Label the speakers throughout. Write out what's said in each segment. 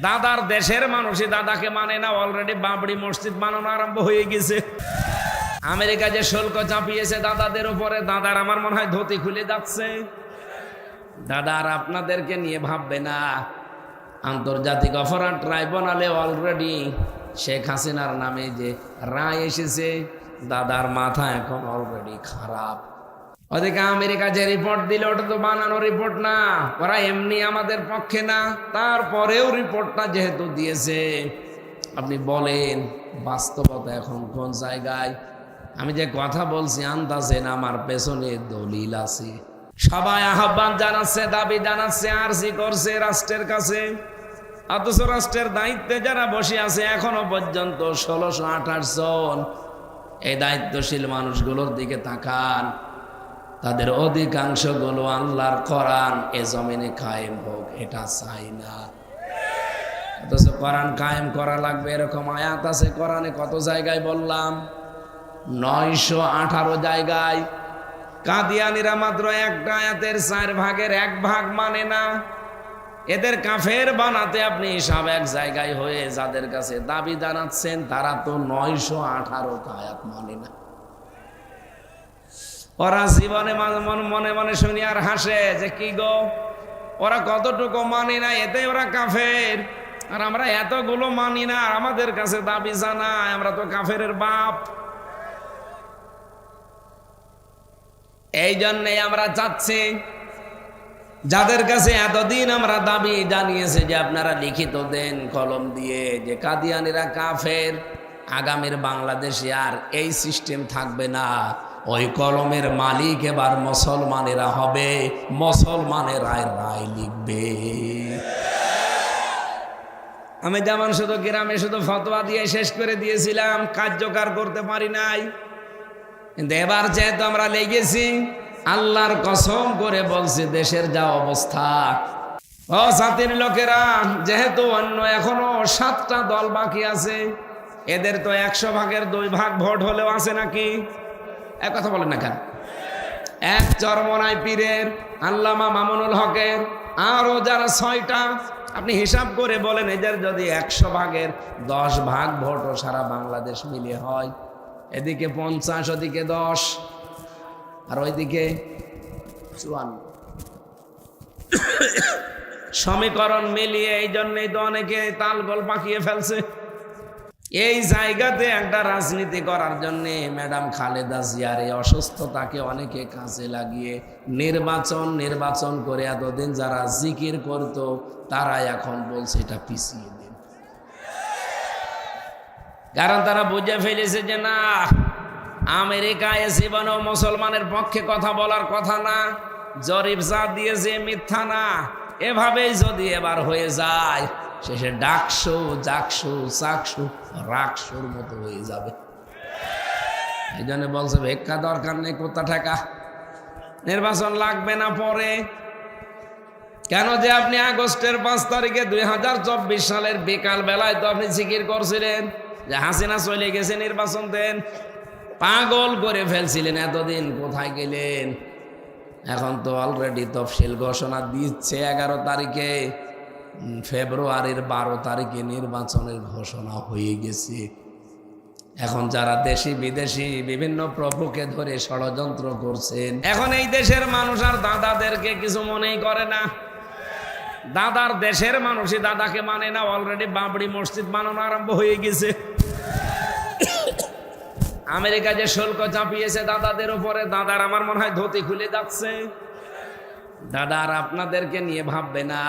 Speaker 1: দাদার দেশের মানুষই দাদাকে মানে না, অলরেডি বাবরি মসজিদ বানানো আরম্ভ হয়ে গেছে। আমেরিকা যে শুল্ক চাপিয়েছে দাদাদের উপরে, দাদার আমার মনে হয় ধুতি খুলে যাচ্ছে। দাদার আপনাদেরকে নিয়ে ভাববে না। আন্তর্জাতিক অপরাধ ট্রাইব্যুনালে অলরেডি শেখ হাসিনার নামে যে রায় এসেছে, দাদার মাথা এখন অলরেডি খারাপ। ওদিকে আমেরিকা যে রিপোর্ট দিল ওটা তো বানানো রিপোর্ট না, ওরা এমনি আমাদের পক্ষে না, তারপরেও রিপোর্টটা যেহেতু দিয়েছে, আপনি বলেন বাস্তবতা এখন কোন জায়গায়? আমি যে কথা বলছি আন্দাজেন আমার পেছনে দলিল আছে। সবাই আহ্বান জানাচ্ছে, দাবি জানাচ্ছে, আরজি করছে রাষ্ট্রের কাছে, অথচ রাষ্ট্রের দায়িত্বে যারা বসে আছে এখনো পর্যন্ত 1628 জন। এই দায়িত্বশীল মানুষগুলোর দিকে তাকান, তাদের অধিকাংশ গুলো আল্লাহর কোরআন এ জমিনে কায়েম হোক এটা চাই না। অথচ কোরআন কায়েম করা লাগবে এরকম আয়াত আছে কোরআনে। কত জায়গায় বললাম? 918 জায়গায়। কাদিয়ানীরা মাত্র একটা আয়াতের 4 ভাগের 1 ভাগ মানে না। এদের কাফের বানাতে আপনি সব এক জায়গায় হয়ে যাদের কাছে দাবি জানাচ্ছেন, তারা তো 918 আয়াত মানে না। ওরা জীবনে মনে মনে শুনি আর হাসে যে কি গো, ওরা কতটুকু মানি না, এতে ওরা কাফের। আর আমরা এতগুলো মানি না, আর আমাদের কাছে দাবি জানায়, আমরা তো কাফেরের বাপ। এই জন্যে আমরা চাচ্ছি যাদের কাছে এতদিন আমরা দাবি জানিয়েছি যে আপনারা লিখিত দেন কলম দিয়ে যে কাদিয়ানীরা কাফের, আগামীর বাংলাদেশে আর এই সিস্টেম থাকবে না। ওই কলমের মালিক এবার মুসলমানেরা হবে, মুসলমানেরা রায় লিখবে। আমি যেমন শুধু গ্রামে শুধু ফতোয়া দিয়ে শেষ করে দিয়েছিলাম, কার্যকর করতে পারি নাই, কিন্তু এবার যেহেতু আমরা লেগেছি, আল্লাহর কসম করে বলছি দেশের যা অবস্থা, ও জাতির লোকেরা, যেহেতু অন্য এখনো 7টা দল বাকি আছে, এদের তো 100 ভাগের 2 ভাগ ভোট হলেও আছে নাকি? এক কথা বলেন না কেন? এক চরমনাই পীরের, আল্লামা মামুনুল হকের, আরো যারা 6টা, আপনি হিসাব করে বলেন এদের যদি 100 ভাগের 10 ভাগ ভোটও সারা বাংলাদেশ মিলে হয়, এদিকে 50, ওদিকে 10, আর ওইদিকে 54। সমীকরণ মিলিয়ে এই জন্যই তো অনেকে তালগোল পাকিয়ে ফেলছে। এই জায়গাতে একটা রাজনীতি করার জন্য ম্যাডাম খালেদা জিয়ার এই অসুস্থতাকে অনেকে কাজে লাগিয়ে নির্বাচন করে এতদিন যারা জিকির করত তারা এখন বলছে এটা পিছিয়ে দিন। কারণ তারা বুঝে ফেলেছে যে না, আমেরিকায় জীবনেও মুসলমানের পক্ষে কথা বলার কথা না, জরিপ যা দিয়েছে মিথ্যা না। এভাবেই যদি এবার হয়ে যায়, শেষে ডাকসু জাকসু চাকসু রাকসুর মতো হয়ে যাবে। এই জন্য বলছে ভিক্ষা দরকার নেই, কোথা ঠেকা, নির্বাচন লাগবে না পরে। কেন যে আপনি আগস্টের 5 তারিখে 2024 সালের বিকাল বেলায় তো আপনি জিকির করছিলেন যে হাসিনা চলে গেছে, নির্বাচন দেন, পাগল করে ফেলছিলেন। এতদিন কোথায় গেলেন? এখন তো অলরেডি তফসিল ঘোষণা দিচ্ছে 11 তারিখে, ফেব্রুয়ারির 12 তারিখে নির্বাচনের ঘোষণা হয়ে গেছে। এখন যারা দেশি বিদেশি বিভিন্ন প্রভুকে ধরে ষড়যন্ত্র করছেন, এখন এই দেশের মানুষ আর দাদাদেরকে কিছু মনেই করে না। দাদার দেশের মানুষই দাদাকে মানে না, অলরেডি বাবরি মসজিদ বানানো আরম্ভ হয়ে গেছে। আমেরিকা যে শুল্ক চাপিয়েছে দাদাদের উপরে, দাদার আমার মনে হয় ধুতি খুলে যাচ্ছে। দাদার আপনাদেরকে নিয়ে ভাববে না।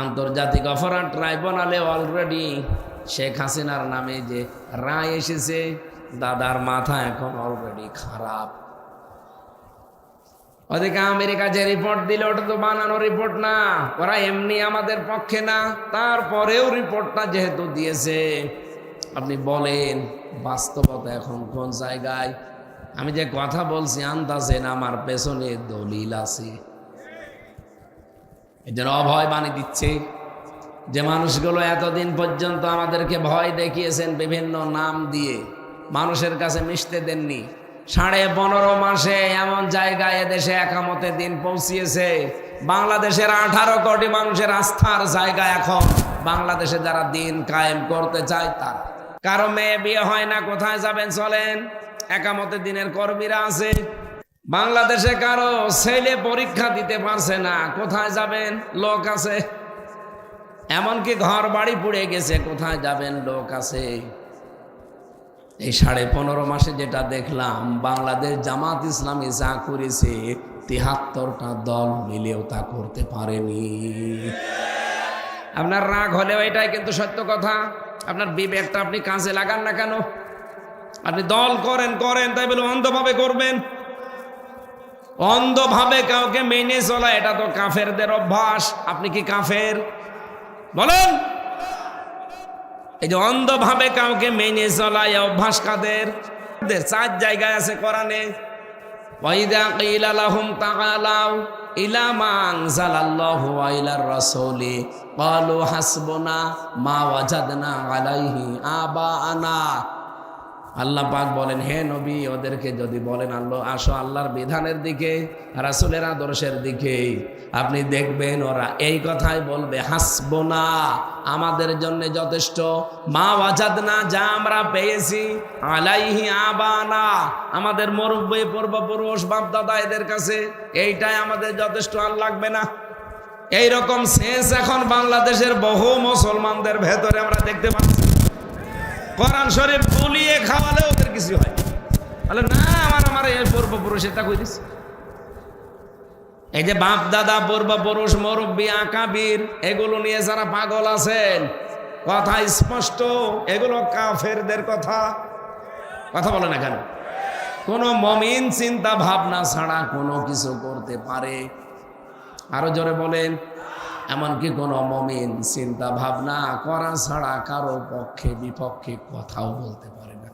Speaker 1: আন্তর্জাতিক অপরাধ ট্রাইব্যুনালে অলরেডি শেখ হাসিনার নামে যে রায় এসেছে, দাদার মাথা এখন অলরেডি খারাপ। ওদিকে আমেরিকা যে রিপোর্ট দিল ওটা তো বানানো রিপোর্ট না, ওরা এমনি আমাদের পক্ষে না, তারপরেও রিপোর্টটা যেহেতু দিয়েছে, আপনি বলেন বাস্তবতা এখন কোন জায়গায়? আমি যে কথা বলছি আন্দাজেন আমার পেছনে দলিল আছে। এই জন্য অভয় বাণী দিচ্ছে যে মানুষগুলো এতদিন পর্যন্ত আমাদেরকে ভয় দেখিয়েছেন বিভিন্ন নাম দিয়ে, মানুষের কাছে মিশতে দেননি। 15.5 মাসে এমন জায়গায় এদেশে একামতের দিন পৌঁছিয়েছে, বাংলাদেশের 18 কোটি মানুষের আস্থার জায়গা এখন বাংলাদেশে যারা দিন কায়েম করতে চায় তারা। কারো মেয়ে বিয়ে হয় না, কোথায় যাবেন চলেন? একামতে দিনের কর্মীরা আছে। বাংলাদেশে কারো ছেলে পরীক্ষা দিতে পারছে না, কোথায় যাবেন? লোক আছে। এমনকি ঘর বাড়ি পুড়ে গেছে, কোথায় যাবেন? লোক আছে। এই 15.5 মাসে যেটা দেখলাম, বাংলাদেশ জামাত ইসলামী যা করেছে 73টা দল মিলেও তা করতে পারেনি। আপনার রাগ হলেও এটাই কিন্তু সত্য কথা। আপনার বিবেকটা আপনি কাজে লাগান না কেন? আপনি দল করেন তাই বলে অন্ধভাবে করবেন? অন্ধভাবে কাউকে মেনে চলা এটা তো কাফেরদের অভ্যাস। আপনি কি কাফের? বলেন। এই যে অন্ধভাবে কাউকে মেনে চলা এই অভ্যাস কাদের? 4 জায়গায় আছে কোরআনে। ওয়াইদা কিলা লাহুম তাআলাউ ইলা মা আনজালাল্লাহু ওয়া ইলার রাসূলি ক্বালু হাসবুনা মা ওয়াজাদনা আলাইহি আবাআনা। আল্লাহ পাক বলেন, হে নবী, ওদেরকে যদি বলেন আল্লাহ আসো আল্লাহর বিধানের দিকে, রাসূলের আদর্শের দিকে, আপনি দেখবেন ওরা এই কথাই বলবে, হাসবুনা, আমাদের জন্য যথেষ্ট, মা ওয়াজাদনা, যা আমরা পেয়েছি, আলাইহি আবানা, আমাদের মুরব্বি পূর্বপুরুষ বাপ দাদা এদের কাছে এইটাই আমাদের যথেষ্ট, আর লাগবে না। এইরকম সেন্স এখন বাংলাদেশের বহু মুসলমানদের ভেতরে আমরা দেখতে পাচ্ছি। কোরআন শরীফ বলিয়ে খাওয়ালে ওদের কিছু হয়, বলে না আমার এই পূর্বপুরুষের তা কই দিচ্ছে। এই যে বাপ দাদা পূর্বপুরুষ মুরব্বি আকাবির এগুলো নিয়ে যারা পাগল আছেন, কথা স্পষ্ট, এগুলো কাফেরদের কথা। কথা বলে না কেন? কোন মমিন চিন্তা ভাবনা ছাড়া কোনো কিছু করতে পারে? আরো জোরে বলেন। এমনকি কোন মমিন চিন্তা ভাবনা করা ছাড়া কারো পক্ষে বিপক্ষে কথাও বলতে পারে না।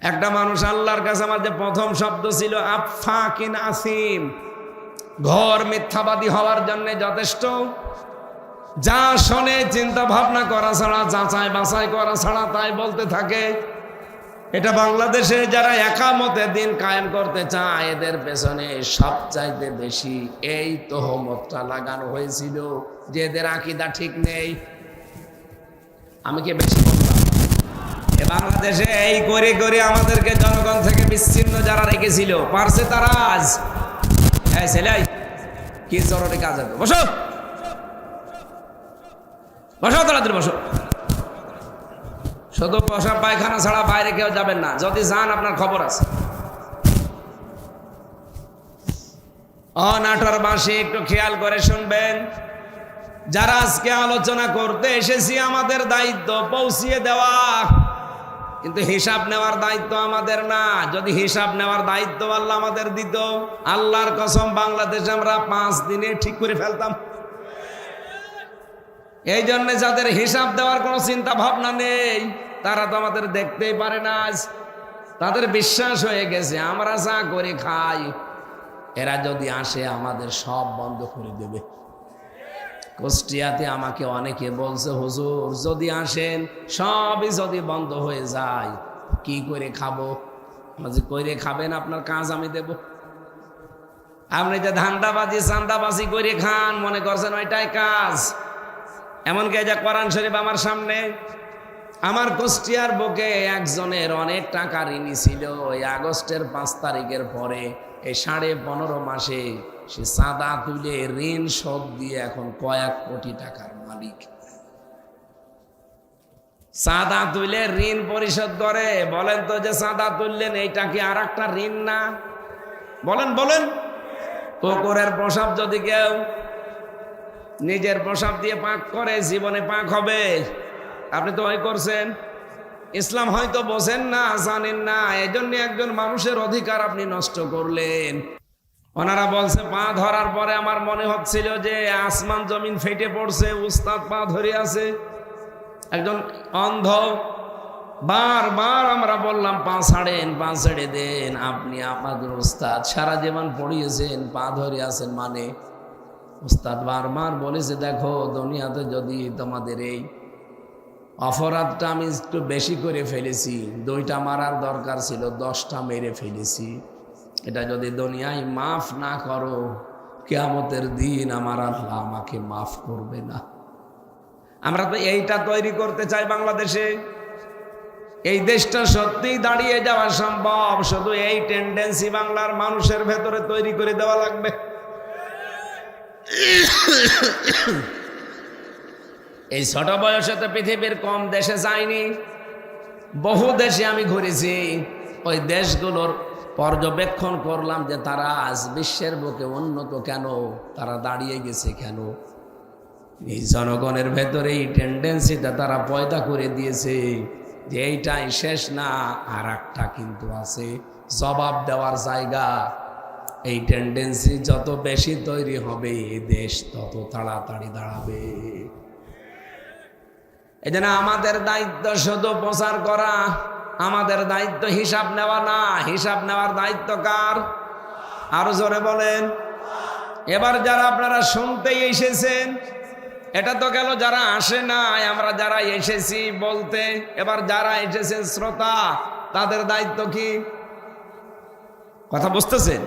Speaker 1: একটা মানুষ আল্লাহর কাছে আমাদের প্রথম শব্দ ছিল আফাকিন আসিম, ঘোর মিথ্যাবাদী হওয়ার জন্য যথেষ্ট। যা শোনে চিন্তা ভাবনা করা ছাড়া, যাচাই বাছাই করা ছাড়া তাই বলতে থাকে। এটা বাংলাদেশে যারা একামতে দিন কায়েম করতে চায় এদের পেছনে সবচাইতে বেশি এই তহমতটা লাগানো হয়েছিল যে এদের আকীদা ঠিক নেই। আমি কি বেশি বললাম? এ বাংলাদেশে এই করে করে আমাদেরকে জনগণ থেকে বিচ্ছিন্ন যারা রেখেছিল, পারছে তারা আজ ছেলে কি জরুরি কাজ হবে? বসো বসো, তাড়াতাড়ি বসো। শুধু পেশাব পায়খানা ছাড়া বাইরে কেউ যাবেন না, যদি যান আপনার খবর আছে। নাটোরবাসী একটু খেয়াল করে শুনবেন, যারা আজকে আলোচনা করতে এসেছি আমাদের দায়িত্ব পৌঁছিয়ে দেওয়া, কিন্তু হিসাব নেওয়ার দায়িত্ব আমাদের না। যদি হিসাব নেওয়ার দায়িত্ব আল্লাহ আমাদের দিত, আল্লাহর কসম বাংলাদেশে আমরা 5 দিনে ঠিক করে ফেলতাম। এই জন্য যাদের হিসাব দেওয়ার কোনো চিন্তা ভাবনা নেই তারা তো আমাদের দেখতেই পারে না। আজ তাদের বিশ্বাস হয়ে গেছে আমরা যা করে খাই, এরা যদি আসে আমাদের সব বন্ধ করে দেবে। কুষ্টিয়াতে আমাকে অনেকে বলছে, হুজুর যদি আসেন সবই যদি বন্ধ হয়ে যায় কি করে খাবো? যে করে খাবেন আপনার কাজ আমি দেব। আপনি যে ধান্দাবাজি চান্দাবাজি করে খান মনে করছেন ওইটাই কাজ। এমনকি যে কোরআন শরীফ আমার সামনে, আমার কুষ্টিয়ার বুকে একজনের অনেক টাকা ঋণী ছিল। ওই আগস্টের 5 তারিখের পরে এই 15.5 মাসে সে চাঁদা তুলে ঋণ শোধ দিয়ে এখন কয়েক কোটি টাকার মালিক। চাঁদা তুলে ঋণ পরিশোধ করে। বলেন তো, যে চাঁদা তুললেন এইটা কি আর একটা ঋণ না? বলেন বলেন। কুকুরের প্রসাব যদি কেউ নিজের প্রসাব দিয়ে পাক করে জীবনে পাক হবে? আপনি তো ওই করছেন। ইসলাম হয়তো বোঝেন না, জানেন না, এই জন্য একজন মানুষের অধিকার আপনি নষ্ট করলেন। ওনারা বলছে পা ধরার পরে আমার মনে হচ্ছিল যে আসমান জমিন ফেটে পড়ছে, উস্তাদ পা ধরে আছে। একজন অন্ধ, বারবার আমরা বললাম পা ছাড়েন, পা ছেড়ে দেন। আপনি আমাদের উস্তাদ, সারা জীবন পড়িয়েছেন, পা ধরে আছেন মানে? উস্তাদ বারবার বলেছে, দেখো দুনিয়াতে যদি তোমাদের এই অপরাধটা আমি একটু বেশি করে ফেলেছি, 2টা মারার দরকার ছিল, 10টা মেরে ফেলেছি, এটা যদি দুনিয়ায় মাফ না করো কিয়ামতের দিন আমার আল্লাহ আমাকে মাফ করবে না। আমরা তো এইটা তৈরি করতে চাই বাংলাদেশে। এই দেশটা সত্যিই দাঁড়িয়ে যাওয়া সম্ভব, শুধু এই টেন্ডেন্সি বাংলার মানুষের ভেতরে তৈরি করে দেওয়া লাগবে। এই ছোট বয়সে তো পৃথিবীর কম দেশে যাইনি, বহু দেশে আমি ঘুরেছি। ওই দেশগুলোর পর্যবেক্ষণ করলাম যে তারা আজ বিশ্বের বুকে উন্নত কেন, তারা দাঁড়িয়ে গেছে কেন। এই জনগণের ভেতরে এই টেন্ডেন্সিটা তারা পয়দা করে দিয়েছে যে এইটাই শেষ না, আর একটা কিন্তু আছে, জবাব দেওয়ার জায়গা। এই টেন্ডেন্সি যত বেশি তৈরি হবে এই দেশ তত তাড়াতাড়ি দাঁড়াবে। এই জন্য আমাদের দায়িত্ব শুধু প্রচার করা, আমাদের দায়িত্ব হিসাব নেওয়া না। হিসাব নেওয়ার দায়িত্ব কার? আরো জোরে বলেন। এবার যারা আপনারা শুনতেই এসেছেন, এটা তো গেল যারা আসে নাই, আমরা যারা এসেছি বলতে। এবার যারা এসেছেন শ্রোতা, তাদের দায়িত্ব কি? কথা বুঝতেছেন?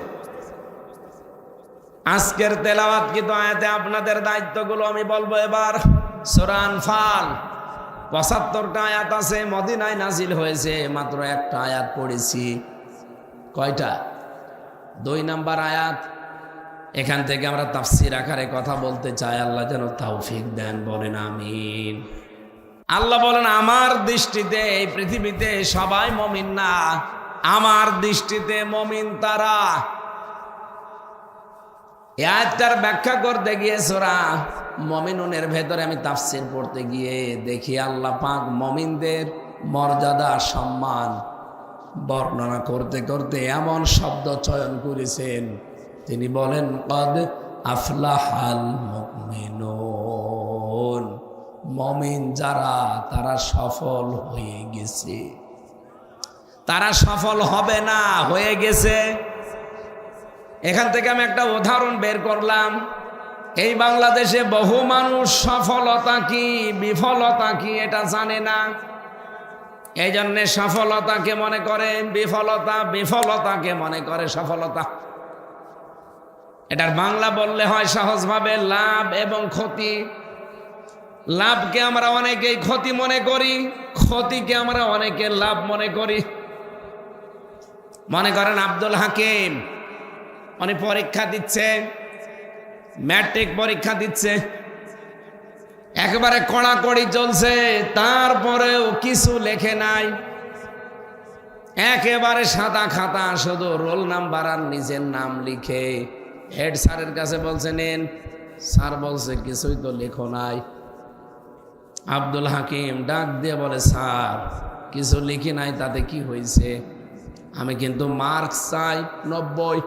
Speaker 1: আজকের তেলাওয়াত কিন্তু আয়াতে আপনাদের দায়িত্বগুলো আমি বলবো। এবার সূরা আনফাল ৭৫টা আয়াত আছে, মদিনায় নাজিল হয়েছে, মাত্র একটা আয়াত পড়েছি। কয়টা? ২ নাম্বার আয়াত। এখান থেকে আমরা তাফসীর আকারে কথা বলতে চাই, আল্লাহ যেন তৌফিক দেন, বলেন আমিন। আল্লাহ বলেন, আমার দৃষ্টিতে এই পৃথিবীতে সবাই মুমিন না, আমার দৃষ্টিতে মুমিন তারা। এই আয়াতটার ব্যাখ্যা করতে গিয়ে সূরা মুমিনুনের ভেতরে আমি তাফসীর পড়তে গিয়ে দেখি আল্লাহ পাক মুমিনদের মর্যাদা সম্মান বর্ণনা করতে করতে এমন শব্দ চয়ন করেছেন, তিনি বলেন কদ আফলাহাল মুমিনুন, মুমিন যারা তারা সফল হয়ে গেছে। তারা সফল হবে না, হয়ে গেছে। এখান থেকে আমি একটা উদাহরণ বের করলাম। এই বাংলাদেশে বহু মানুষ সফলতা কি বিফলতা কি এটা জানে না। এই জন্য সফলতাকে মনে করে বিফলতা, বিফলতাকে মনে করে সফলতা। এটার বাংলা বললে হয় সহজভাবে লাভ এবং ক্ষতি। লাভকে আমরা অনেকেই ক্ষতি মনে করি, ক্ষতিকে আমরা অনেকে লাভ মনে করি। মনে করেন আব্দুল হাকিম, উনি পরীক্ষা দিচ্ছে, ম্যাট্রিক পরীক্ষা দিচ্ছে, একেবারে কড়াকড়ি চলছে, তারপরেও কিছু লেখে নাই, একেবারে সাদা খাতা, শুধু রোল নাম্বার আর নিজের নাম লিখে হেড স্যারের কাছে বলছে নেন। স্যার বলছে কিছুই তো লেখো নাই। আব্দুল হাকিম ডাক দিয়ে বলে, স্যার কিছু লিখি নাই, তাতে কি হয়েছে? আমি কিন্তু মার্কস চাই 90,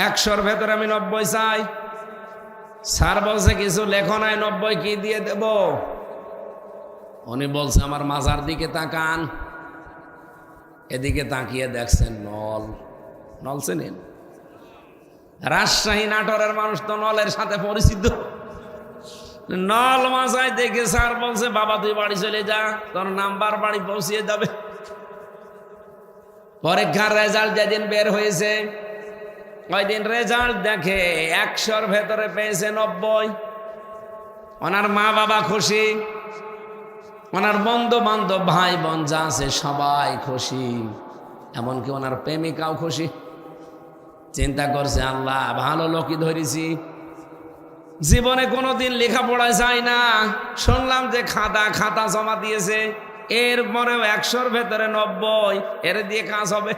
Speaker 1: 100-র ভেতরে আমি 90 চাই। স্যার বলছে কিছু লেখো নাই, 90 কি দিয়ে দেব? উনি বলছে আমার মাজার দিকে তাকান। এদিকে তাকিয়ে দেখছেন নল। নল চেনেন? রাজশাহী নাটোরের মানুষ তো নলের সাথে পরিচিত। নল মাজায় দেখে স্যার বলছে, বাবা তুই বাড়ি চলে যা, তোর নাম্বার বাড়ি পৌঁছিয়ে যাবে। পরীক্ষার রেজাল্ট যেদিন বের হয়েছে, ওই দিন রেজাল্ট দেখে 100-র ভেতরে পেয়েছে 90। ওনার মা বাবা খুশি, ওনার বন্ধু বান্ধব ভাই বোন যা আছে সবাই খুশি, এমনকি ওনার প্রেমিকাও খুশি। চিন্তা করছে, আল্লাহ ভালো লোকই ধরেছি, জীবনে কোনোদিন লেখাপড়া যায় না, শুনলাম যে খাতা জমা দিয়েছে, এরপরেও 100-র ভেতরে 90, এর দিয়ে কাজ হবে।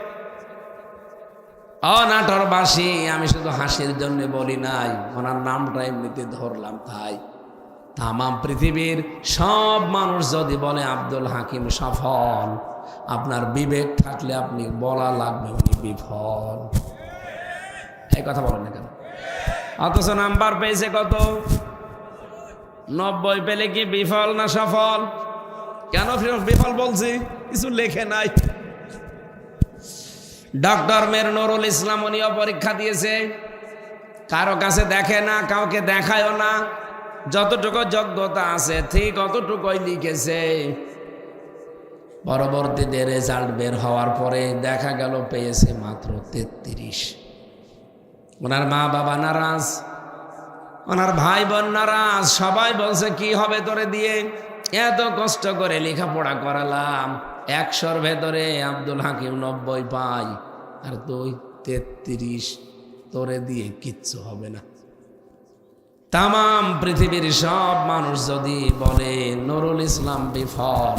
Speaker 1: নাটোরবাসী, আমি শুধু হাসির জন্য বলি নাই, ওনার নামটা এমনিতে ধরলাম তাই। তামাম পৃথিবীর সব মানুষ যদি বলে আব্দুল হাকিম সফল, আপনার বিবেক থাকলে আপনি বলা লাগবে উনি বিফল। এই কথা বলেন না কেন? অথচ নাম্বার পেয়েছে কত? 90 পেলে কি বিফল না সফল? কেন বিফল বলছি? কিছু লেখে নাই। ডক্টর মের নুরুল ইসলাম, উনিও পরীক্ষা দিয়েছে, কারো কাছে দেখে না, কাউকে দেখায়ও না, যতটুকু যোগ্যতা আছে ঠিক অতটুকুই লিখেছে। পরবর্তীতে রেজাল্ট বের হওয়ার পরে দেখা গেল পেয়েছে মাত্র 33। ওনার মা বাবা নারাজ, ওনার ভাই বোনারা সবাই বলছে কি হবে তোরে দিয়ে, এত কষ্ট করে লেখাপড়া করালাম, 100-র ভেতরে আব্দুল হাকিম 90 পাই, আর তুই 33, তোরে দিয়ে কিচ্ছু হবে না। তামাম পৃথিবীর সব মানুষ যদি বলে নুরুল ইসলাম বিফল,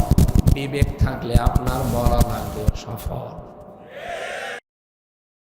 Speaker 1: বিবেক থাকলে আপনার বলা লাগবে সফল।